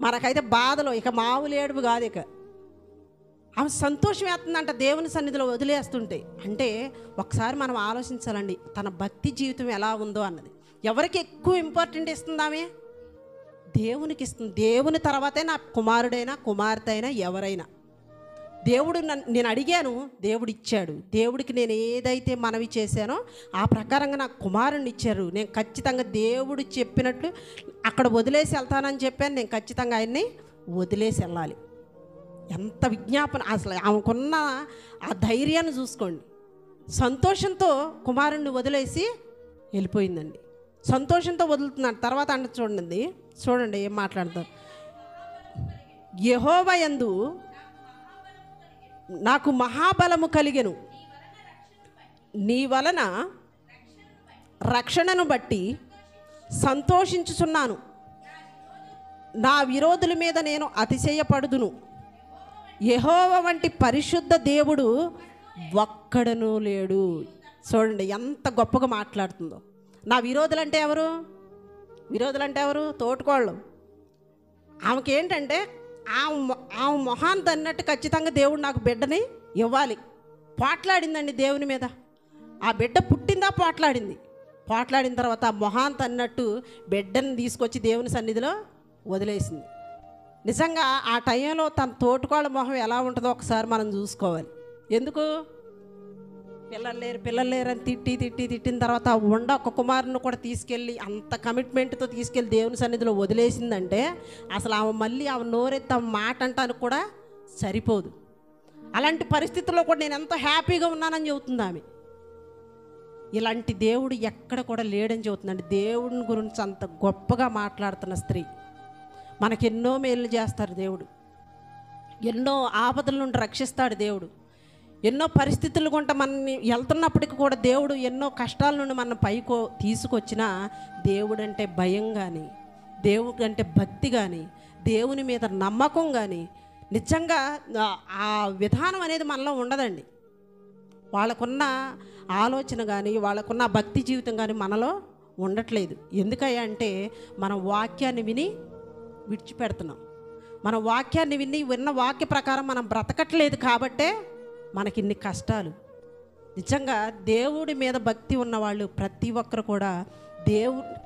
మనకైతే బాధలు, ఇక మామూలు ఏడుపు కాదు. ఇక ఆమె సంతోషం వేస్తుందంట దేవుని సన్నిధిలో వదిలేస్తుంటే. అంటే ఒకసారి మనం ఆలోచించాలండి తన భక్తి జీవితం ఎలా ఉందో అన్నది. ఎవరికి ఎక్కువ ఇంపార్టెంట్ ఇస్తుంది? ఆమె దేవునికి ఇస్తుంది. దేవుని తర్వాతే నా కుమారుడైనా కుమార్తె అయినా ఎవరైనా. దేవుడు నేను అడిగాను, దేవుడు ఇచ్చాడు. దేవుడికి నేను ఏదైతే మనవి చేశానో ఆ ప్రకారంగా నాకు కుమారుణ్ణి ఇచ్చారు. నేను ఖచ్చితంగా దేవుడు చెప్పినట్లు అక్కడ వదిలేసి వెళ్తానని చెప్పాను. నేను ఖచ్చితంగా ఆయన్ని వదిలేసి వెళ్ళాలి. ఎంత విజ్ఞాపన! అసలు ఆమెకున్న ఆ ధైర్యాన్ని చూసుకోండి. సంతోషంతో కుమారుణ్ణి వదిలేసి వెళ్ళిపోయిందండి. సంతోషంతో వదులుతున్నాడు. తర్వాత అంటే చూడండి ఏం మాట్లాడతారు. యెహోవా యందు నాకు మహాబలము కలిగెను, నీ వలన రక్షణను బట్టి సంతోషించుచున్నాను, నా విరోధుల మీద నేను అతిశయపడుదును. యెహోవా వంటి పరిశుద్ధ దేవుడు ఒక్కడనూ లేడు. చూడండి ఎంత గొప్పగా మాట్లాడుతుందో. నా విరోధులంటే ఎవరు? తోటికోళ్ళు. ఆమెకి ఏంటంటే ఆమె మొహాన్ని అన్నట్టు ఖచ్చితంగా దేవుడు నాకు బిడ్డని ఇవ్వాలి. పోట్లాడిందండి దేవుని మీద. ఆ బిడ్డ పుట్టిందా పోట్లాడిన తర్వాత ఆ మొహాన్ని అన్నట్టు బిడ్డని తీసుకొచ్చి దేవుని సన్నిధిలో వదిలేసింది. నిజంగా ఆ టైంలో తన తోటికోళ్ళ మొహం ఎలా ఉంటుందో ఒకసారి మనం చూసుకోవాలి. ఎందుకు? పిల్లలు లేరు అని తిట్టిన తర్వాత ఒక కుమారుని కూడా తీసుకెళ్ళి అంత కమిట్మెంట్తో తీసుకెళ్ళి దేవుని సన్నిధిలో వదిలేసిందంటే అసలు ఆమె నోరెత్తి ఆమె మాట అంటానికి కూడా సరిపోదు. అలాంటి పరిస్థితుల్లో కూడా నేను ఎంతో హ్యాపీగా ఉన్నానని చెబుతుంది ఆమె. ఇలాంటి దేవుడు ఎక్కడ కూడా లేడని చెబుతుందండి. దేవుని గురించి అంత గొప్పగా మాట్లాడుతున్న స్త్రీ. మనకెన్నో మేలు చేస్తారు దేవుడు, ఎన్నో ఆపదల నుండి రక్షిస్తాడు దేవుడు, ఎన్నో పరిస్థితులు గుంట మనని వెళ్తున్నప్పటికీ కూడా దేవుడు ఎన్నో కష్టాల నుండి మన పైకి తీసుకొచ్చినా దేవుడు అంటే భయం కానీ, దేవుడు అంటే భక్తి కానీ, దేవుని మీద నమ్మకం కానీ నిజంగా ఆ విధానం అనేది మనలో ఉండదండి. వాళ్ళకున్న ఆలోచన కానీ వాళ్ళకున్న భక్తి జీవితం కానీ మనలో ఉండట్లేదు. ఎందుకయ్యా అంటే మనం వాక్యాన్ని విని విడిచిపెడుతున్నాం. మన వాక్యాన్ని విన్న వాక్య ప్రకారం మనం బ్రతకట్లేదు కాబట్టే మనకి ఇన్ని కష్టాలు. నిజంగా దేవుడి మీద భక్తి ఉన్నవాళ్ళు ప్రతి ఒక్కరు కూడా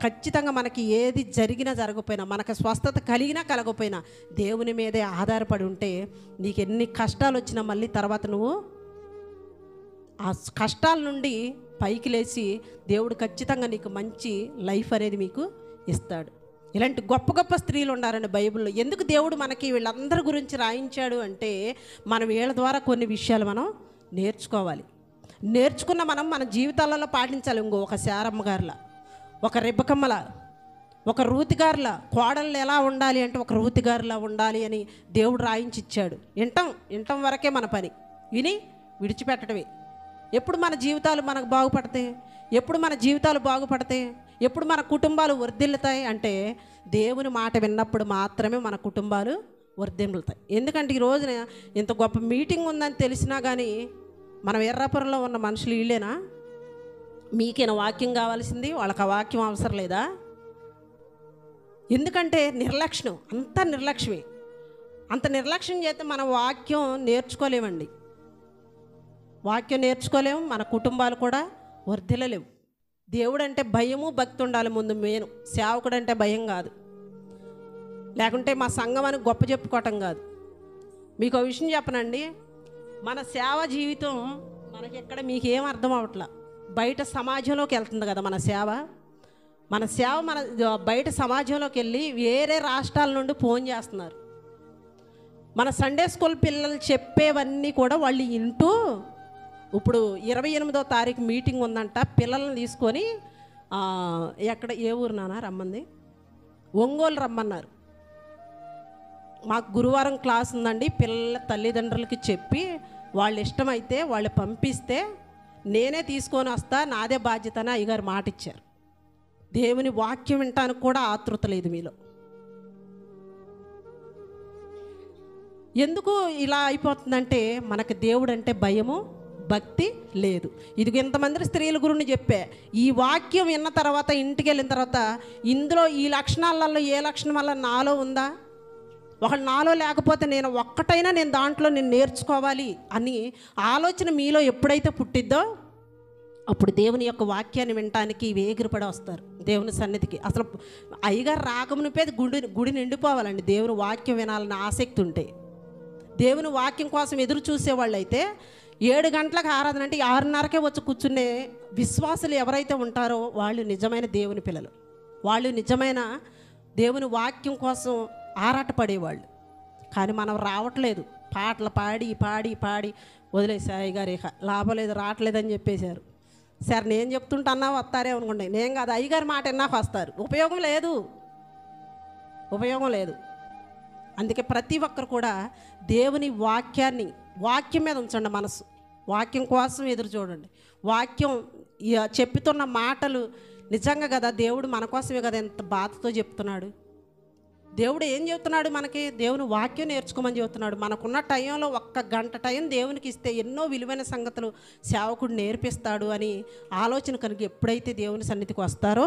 ఖచ్చితంగా మనకి ఏది జరిగినా జరగకపోయినా, మనకు స్వస్థత కలిగినా కలగకపోయినా దేవుని మీదే ఆధారపడి ఉంటే నీకు ఎన్ని కష్టాలు వచ్చినా మళ్ళీ తర్వాత నువ్వు ఆ కష్టాల నుండి పైకి లేచి దేవుడు ఖచ్చితంగా నీకు మంచి లైఫ్ అనేది మీకు ఇస్తాడు. ఇలాంటి గొప్ప గొప్ప స్త్రీలు ఉన్నారండి బైబిల్లో. ఎందుకు దేవుడు మనకి వీళ్ళందరి గురించి రాయించాడు అంటే మనం వీళ్ళ ద్వారా కొన్ని విషయాలు మనం నేర్చుకున్న మనం మన జీవితాలలో పాటించాలి. ఒక శారమ్మ గారిలా, ఒక రెబ్బకమ్మల, ఒక రూతిగారిలా కోడళ్ళు ఎలా ఉండాలి అంటే ఒక రూతిగారిలా ఉండాలి అని దేవుడు రాయించి ఇచ్చాడు. వింటాం వరకే మన పని, విని విడిచిపెట్టడమే. ఎప్పుడు మన జీవితాలు మనకు బాగుపడతాయి, ఎప్పుడు మన జీవితాలు బాగుపడతాయి, ఎప్పుడు మన కుటుంబాలు వర్ధిల్లుతాయి అంటే దేవుని మాట విన్నప్పుడు మాత్రమే మన కుటుంబాలు వర్ధిల్లుతాయి. ఎందుకంటే ఈ రోజున ఇంత గొప్ప మీటింగ్ ఉందని తెలిసినా కానీ మనం ఎర్రాపురంలో ఉన్న మనుషులు వీళ్ళేనా? మీకేనా వాక్యం కావాల్సింది? వాళ్ళకి ఆ వాక్యం అవసరం లేదా? ఎందుకంటే నిర్లక్ష్యం, అంత నిర్లక్ష్యమే. అంత నిర్లక్ష్యం చేస్తే మన వాక్యం నేర్చుకోలేమండి. వాక్యం నేర్చుకోలేము, మన కుటుంబాలు కూడా వర్ధిల్లలేవు. దేవుడు అంటే భయము భక్తి ఉండాలి ముందు మెయిన్. సేవకుడు అంటే భయం కాదు, లేకుంటే మా సంఘం అని గొప్ప చెప్పుకోవటం కాదు. మీకు ఒక విషయం చెప్పనండి, మన సేవ జీవితం మనకెక్కడ మీకు ఏం అర్థం అవట్లా. బయట సమాజంలోకి వెళ్తుంది కదా మన సేవ. మన బయట సమాజంలోకి వెళ్ళి వేరే రాష్ట్రాల నుండి ఫోన్ చేస్తున్నారు. మన సండే స్కూల్ పిల్లలు చెప్పేవన్నీ కూడా వాళ్ళు వింటూ, ఇప్పుడు 28వ తారీఖు మీటింగ్ ఉందంట, పిల్లల్ని తీసుకొని ఏ ఊరు నాన్న రమ్మంది? ఒంగోలు రమ్మన్నారు. మాకు గురువారం క్లాస్ ఉందండి, పిల్లల తల్లిదండ్రులకి చెప్పి వాళ్ళు ఇష్టమైతే వాళ్ళు పంపిస్తే నేనే తీసుకొని వస్తా, నాదే బాధ్యత అని అయ్యగారు మాట ఇచ్చారు. దేవుని వాక్యం వినటానికి కూడా ఆతృత లేదు మీలో. ఎందుకు ఇలా అయిపోతుందంటే మనకు దేవుడు అంటే భయము భక్తి లేదు. ఇది ఇంతమంది స్త్రీల గురించి చెప్పే ఈ వాక్యం విన్న తర్వాత ఇంటికి వెళ్ళిన తర్వాత ఇందులో ఈ లక్షణాలలో ఏ లక్షణం వల్ల నాలో ఉందా, ఒకటి నాలో లేకపోతే నేను ఒక్కటైనా నేను దాంట్లో నేర్చుకోవాలి అని ఆలోచన మీలో ఎప్పుడైతే పుట్టిద్దో అప్పుడు దేవుని యొక్క వాక్యాన్ని వినటానికి వేగిరపడి వస్తారు దేవుని సన్నిధికి. అసలు అయ్యగారు రాకమునిపేది గుడి నిండిపోవాలండి దేవుని వాక్యం వినాలని ఆసక్తి ఉంటే. దేవుని వాక్యం కోసం ఎదురు చూసేవాళ్ళు అయితే 7 గంటలకు ఆరాధన అంటే 6:30కే వచ్చి కూర్చునే విశ్వాసులు ఎవరైతే ఉంటారో వాళ్ళు నిజమైన దేవుని పిల్లలు, వాళ్ళు నిజమైన దేవుని వాక్యం కోసం ఆరాటపడేవాళ్ళు. కానీ మనం రావట్లేదు, పాటలు పాడి పాడి పాడి వదిలేసి అయ్యగారు ఇక లాభం లేదు రావట్లేదని చెప్పేశారు. సరే నేను చెప్తుంటన్నా వస్తారే అనుకోండి, నేను కాదు అయ్యగారి మాట ఎన్నాక వస్తారు. ఉపయోగం లేదు. అందుకే ప్రతి ఒక్కరు కూడా దేవుని వాక్యం మీద ఉంచండి మనసు. వాక్యం కోసం ఎదురు చూడండి. వాక్యం చెప్తున్న మాటలు నిజంగా కదా దేవుడు మన కోసమే కదా ఎంత బాధతో చెప్తున్నాడు. దేవుడు ఏం చెబుతున్నాడు మనకి? దేవుని వాక్యం నేర్చుకోమని చెబుతున్నాడు. మనకున్న టైంలో 1 గంట టైం దేవునికి ఇస్తే ఎన్నో విలువైన సంగతులు సేవకుడు నేర్పిస్తాడు అని ఆలోచన కలిగి ఎప్పుడైతే దేవుని సన్నిధికి వస్తారో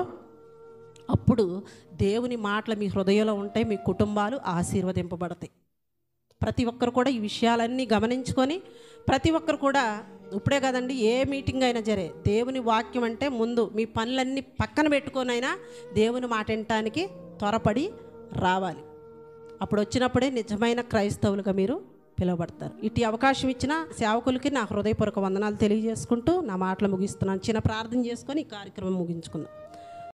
అప్పుడు దేవుని మాటలు మీ హృదయంలో ఉంటాయి, మీ కుటుంబాలు ఆశీర్వదింపబడతాయి. ప్రతి ఒక్కరు కూడా ఈ విషయాలన్నీ గమనించుకొని ప్రతి ఒక్కరు కూడా ఇప్పుడే కదండి ఏ మీటింగ్ అయినా సరే దేవుని వాక్యం అంటే ముందు మీ పనులన్నీ పక్కన పెట్టుకొనైనా దేవుని మాట వినటానికి త్వరపడి రావాలి. అప్పుడు వచ్చినప్పుడే నిజమైన క్రైస్తవులుగా మీరు పిలువబడతారు. ఇటు అవకాశం ఇచ్చిన సేవకులకి నా హృదయపూర్వక వందనాలు తెలియజేసుకుంటూ నా మాటలు ముగిస్తున్నాను. చిన్న ప్రార్థన చేసుకొని ఈ కార్యక్రమం ముగించుకుందాం.